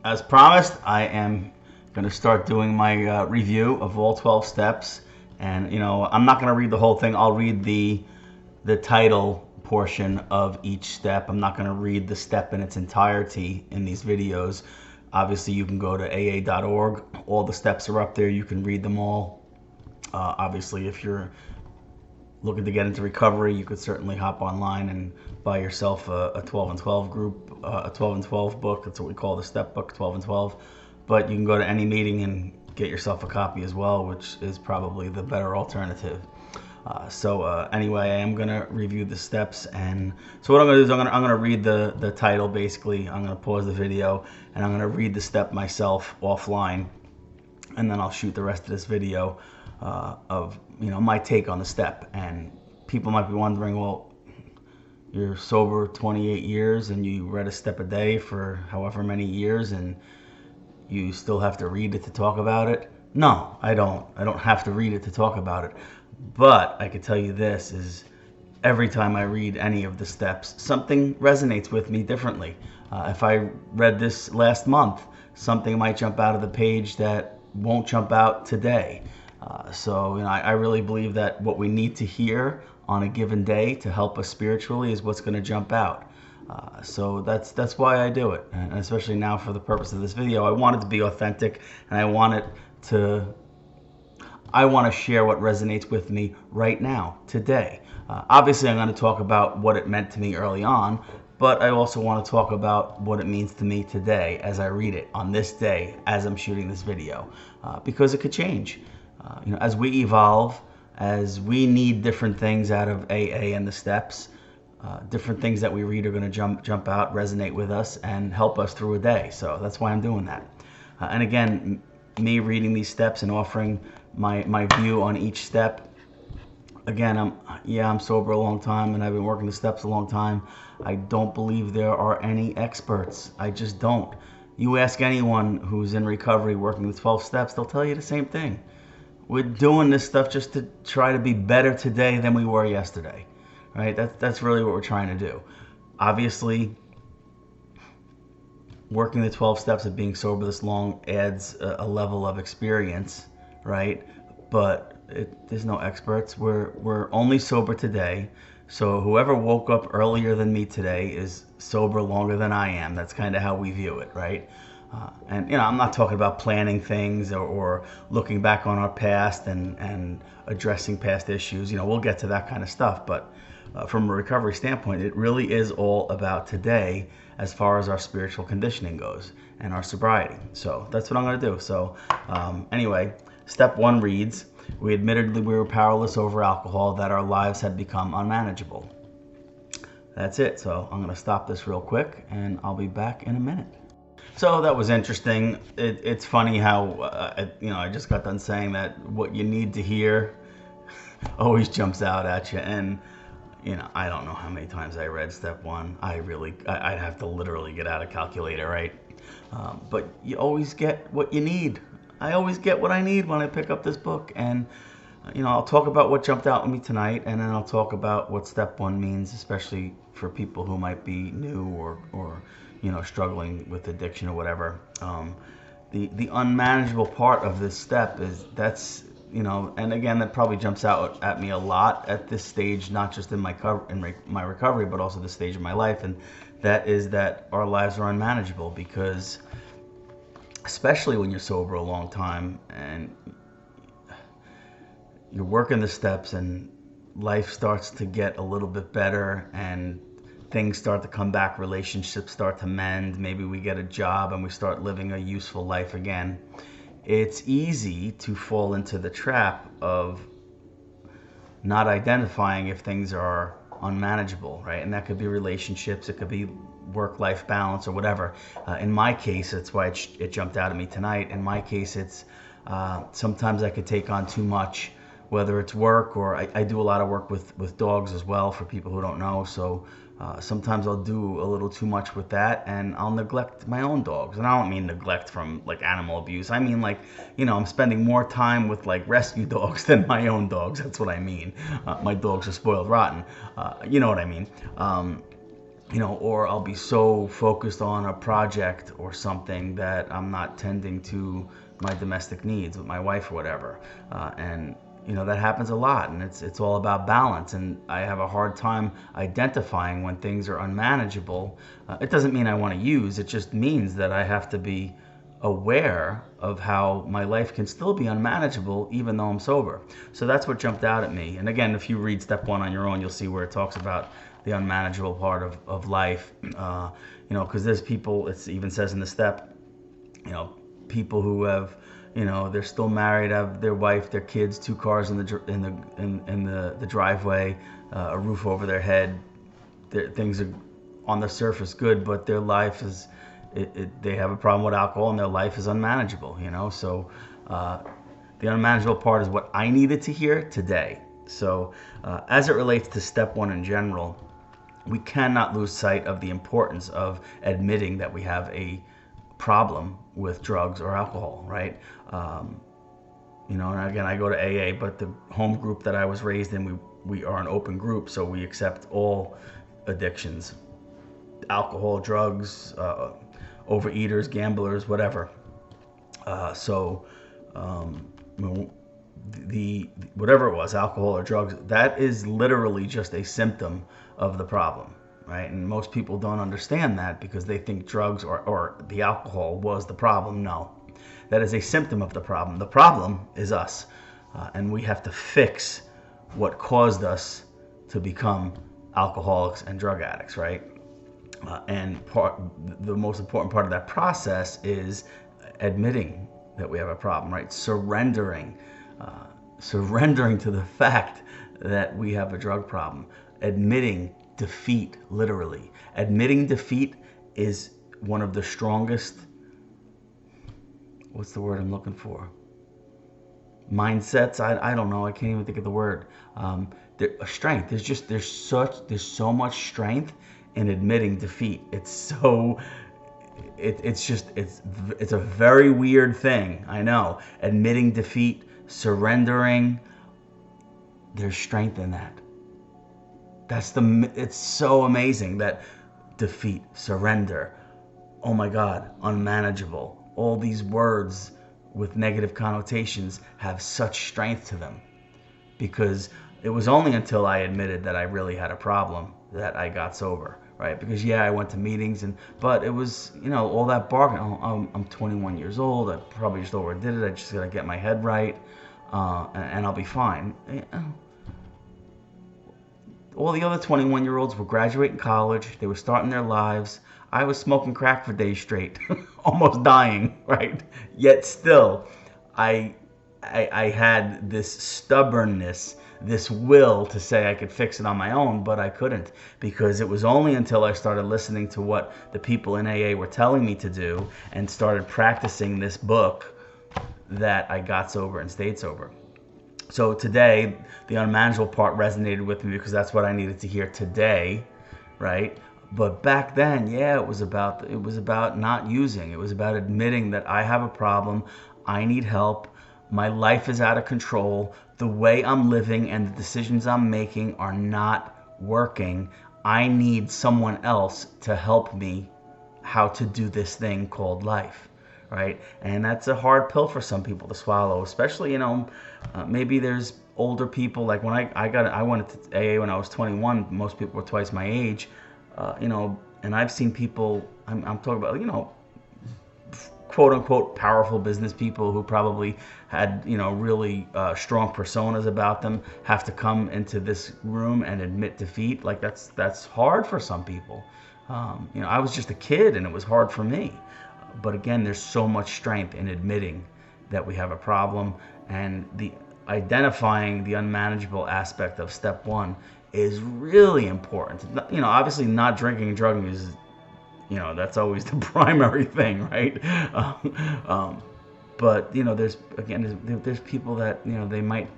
as promised, I am going to start doing my review of all 12 steps. And, I'm not going to read the whole thing. I'll read the title portion of each step. I'm not going to read the step in its entirety in these videos. Obviously, you can go to aa.org. All the steps are up there. You can read them all. Obviously, if you're looking to get into recovery, you could certainly hop online and buy yourself a 12 and 12 group, a 12 and 12 book. That's what we call the step book, 12 and 12. But you can go to any meeting and get yourself a copy as well, which is probably the better alternative. Anyway, I am going to review the steps. And so what I'm going to do is I'm going to read the title, basically. I'm going to pause the video, and I'm going to read the step myself offline. And then I'll shoot the rest of this video of my take on the step. And people might be wondering, well, you're sober 28 years and you read a step a day for however many years, and you still have to read it to talk about it? No, I don't. I don't have to read it to talk about it. But I can tell you this is every time I read any of the steps, something resonates with me differently. If I read this last month, something might jump out of the page that won't jump out today. I really believe that what we need to hear on a given day to help us spiritually is what's going to jump out. So that's why I do it, and especially now for the purpose of this video, I want it to be authentic, and I want to share what resonates with me right now, today. Obviously, I'm going to talk about what it meant to me early on, but I also want to talk about what it means to me today as I read it on this day as I'm shooting this video, because it could change. As we evolve, as we need different things out of AA and the steps, different things that we read are going to jump out, resonate with us, and help us through a day. So that's why I'm doing that. And again, me reading these steps and offering my view on each step. Again, I'm sober a long time, and I've been working the steps a long time. I don't believe there are any experts. I just don't. You ask anyone who's in recovery working the 12 steps, they'll tell you the same thing. We're doing this stuff just to try to be better today than we were yesterday. Right? That's really what we're trying to do. Obviously, working the 12 steps of being sober this long adds a level of experience, right? But there's no experts. We're only sober today. So whoever woke up earlier than me today is sober longer than I am. That's kind of how we view it, right? I'm not talking about planning things or looking back on our past and addressing past issues. We'll get to that kind of stuff. But from a recovery standpoint, it really is all about today as far as our spiritual conditioning goes and our sobriety. So that's what I'm going to do. So anyway, step 1 reads, we admitted that we were powerless over alcohol, that our lives had become unmanageable. That's it. So I'm going to stop this real quick, and I'll be back in a minute. So that was interesting. It's funny how, I just got done saying that what you need to hear always jumps out at you. And, I don't know how many times I read step 1. I'd have to literally get out a calculator, right? But you always get what you need. I always get what I need when I pick up this book. And, I'll talk about what jumped out at me tonight, and then I'll talk about what step 1 means, especially for people who might be new or struggling with addiction or whatever. The unmanageable part of this step and again, that probably jumps out at me a lot at this stage, not just in my recovery, but also this stage of my life, and that is that our lives are unmanageable, because especially when you're sober a long time and you're working the steps and life starts to get a little bit better and things start to come back, relationships start to mend, maybe we get a job and we start living a useful life again. It's easy to fall into the trap of not identifying if things are unmanageable, right? And that could be relationships, it could be work-life balance or whatever. In my case, that's why it jumped out at me tonight. In my case, it's sometimes I could take on too much, whether it's work or I do a lot of work with dogs as well, for people who don't know. So sometimes I'll do a little too much with that, and I'll neglect my own dogs. And I don't mean neglect from like animal abuse. I mean like, I'm spending more time with like rescue dogs than my own dogs. That's what I mean. My dogs are spoiled rotten. You know what I mean. or I'll be so focused on a project or something that I'm not tending to my domestic needs with my wife or whatever. And that happens a lot, and it's all about balance. And I have a hard time identifying when things are unmanageable. It doesn't mean I want to use. It just means that I have to be aware of how my life can still be unmanageable even though I'm sober. So that's what jumped out at me. And again, if you read step 1 on your own, you'll see where it talks about the unmanageable part of life. Because there's people, it even says in the step, people who have, they're still married, have their wife, their kids, 2 cars in the driveway, a roof over their head. Things are on the surface good, but their life is, they have a problem with alcohol, and their life is unmanageable. So the unmanageable part is what I needed to hear today. So as it relates to step 1 in general, we cannot lose sight of the importance of admitting that we have a problem with drugs or alcohol, right? And again, I go to AA, but the home group that I was raised in, we are an open group, so we accept all addictions, alcohol, drugs, overeaters, gamblers, whatever. The whatever it was, alcohol or drugs, that is literally just a symptom of the problem, right? And most people don't understand that because they think drugs or the alcohol was the problem. No, that is a symptom of the problem. The problem is us, and we have to fix what caused us to become alcoholics and drug addicts, right? And the most important part of that process is admitting that we have a problem, right? Surrendering to the fact that we have a drug problem. Admitting defeat, literally. Admitting defeat is one of the strongest, what's the word I'm looking for? Mindsets? I don't know. I can't even think of the word. Strength. There's so much strength in admitting defeat. It's a very weird thing. I know. Admitting defeat, surrendering, there's strength in that. It's so amazing that defeat, surrender, oh my God, unmanageable. All these words with negative connotations have such strength to them, because it was only until I admitted that I really had a problem that I got sober, right? Because I went to meetings, but it was, all that bargaining. Oh, I'm 21 years old. I probably just overdid it. I just gotta get my head right, and I'll be fine. All the other 21-year-olds were graduating college. They were starting their lives. I was smoking crack for days straight, almost dying, right? Yet still, I had this stubbornness, this will to say I could fix it on my own, but I couldn't, because it was only until I started listening to what the people in AA were telling me to do and started practicing this book that I got sober and stayed sober. So today, the unmanageable part resonated with me because that's what I needed to hear today, right? But back then, it was about not using. It was about admitting that I have a problem, I need help, my life is out of control, the way I'm living and the decisions I'm making are not working. I need someone else to help me how to do this thing called life, right? And that's a hard pill for some people to swallow, especially, maybe there's older people. Like when I went to AA when I was 21, most people were twice my age, and I've seen people, I'm talking about, quote unquote powerful business people who probably had, really strong personas about them, have to come into this room and admit defeat. Like that's hard for some people. I was just a kid and it was hard for me. But again, there's so much strength in admitting that we have a problem, and the identifying the unmanageable aspect of step 1 is really important. Obviously not drinking and drugging is, that's always the primary thing, right? But there's people that, they might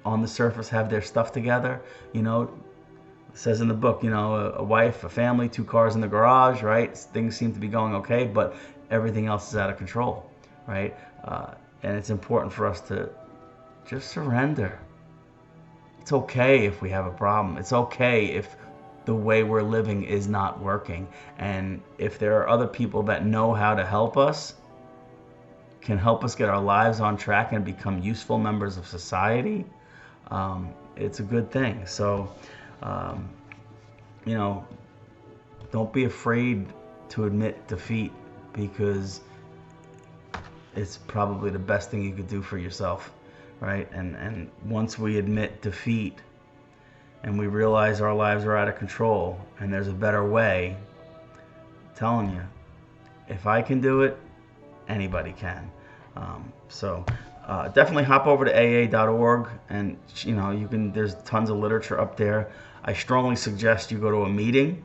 on the surface have their stuff together. It says in the book, a wife, a family, 2 cars in the garage, right? Things seem to be going okay, but everything else is out of control, right? And it's important for us to just surrender. It's okay if we have a problem. It's okay if the way we're living is not working. And if there are other people that know how to help us, can help us get our lives on track and become useful members of society, it's a good thing. So, don't be afraid to admit defeat, because it's probably the best thing you could do for yourself, right? And once we admit defeat and we realize our lives are out of control and there's a better way, I'm telling you, if I can do it, anybody can. Definitely hop over to aa.org, and there's tons of literature up there. I strongly suggest you go to a meeting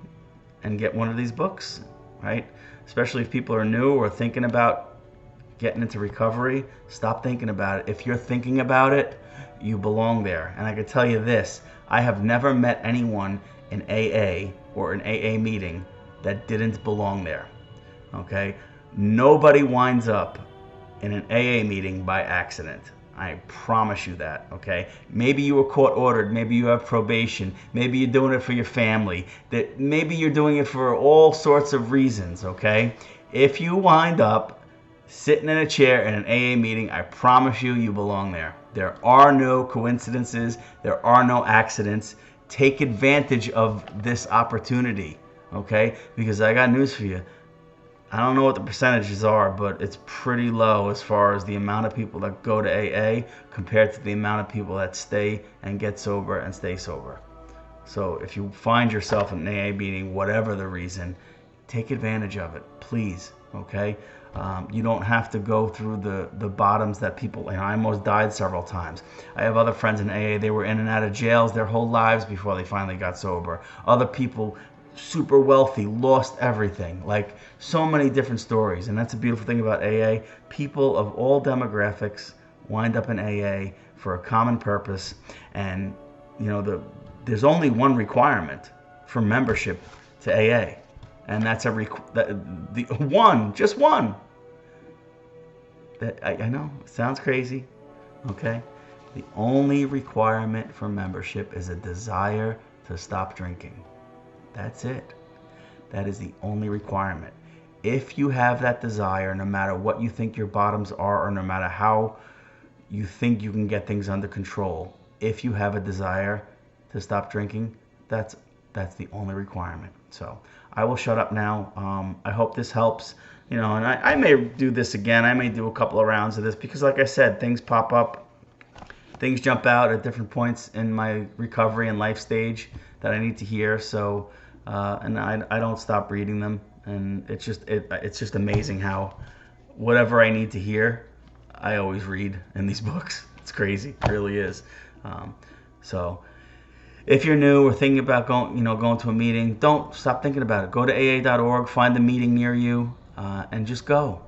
and get one of these books, right? Especially if people are new or thinking about getting into recovery. Stop thinking about it. If you're thinking about it, you belong there. And I can tell you this, I have never met anyone in AA or an AA meeting that didn't belong there, okay? Nobody winds up in an AA meeting by accident. I promise you that, okay? Maybe you were court ordered, maybe you have probation, maybe you're doing it for your family, that maybe you're doing it for all sorts of reasons, okay? If you wind up sitting in a chair in an AA meeting, I promise you, you belong there. There are no coincidences, there are no accidents. Take advantage of this opportunity, okay? Because I got news for you. I don't know what the percentages are, but it's pretty low as far as the amount of people that go to AA compared to the amount of people that stay and get sober and stay sober. So if you find yourself in an AA meeting, whatever the reason, take advantage of it, please, okay? You don't have to go through the bottoms that people, I almost died several times. I have other friends in AA, they were in and out of jails their whole lives before they finally got sober. Other people, super wealthy, lost everything. Like, so many different stories. And that's a beautiful thing about AA. People of all demographics wind up in AA for a common purpose. And there's only one requirement for membership to AA, and that's just one. I know, it sounds crazy, okay? The only requirement for membership is a desire to stop drinking. That's it. That is the only requirement. If you have that desire, no matter what you think your bottoms are, or no matter how you think you can get things under control, if you have a desire to stop drinking, that's the only requirement. So I will shut up now. I hope this helps. And I may do this again. I may do a couple of rounds of this because, like I said, things pop up. Things jump out at different points in my recovery and life stage that I need to hear. So, and I don't stop reading them. And it's just amazing how whatever I need to hear, I always read in these books. It's crazy. It really is. So if you're new or thinking about going to a meeting, don't stop thinking about it. Go to aa.org, find a meeting near you, and just go.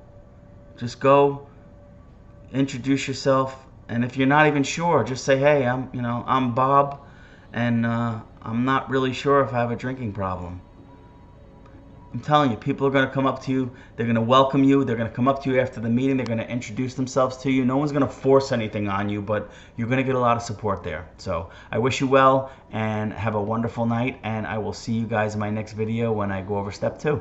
Just go, introduce yourself, and if you're not even sure, just say, hey, I'm Bob, and I'm not really sure if I have a drinking problem. I'm telling you, people are going to come up to you. They're going to welcome you. They're going to come up to you after the meeting. They're going to introduce themselves to you. No one's going to force anything on you, but you're going to get a lot of support there. So I wish you well, and have a wonderful night, and I will see you guys in my next video when I go over step 2.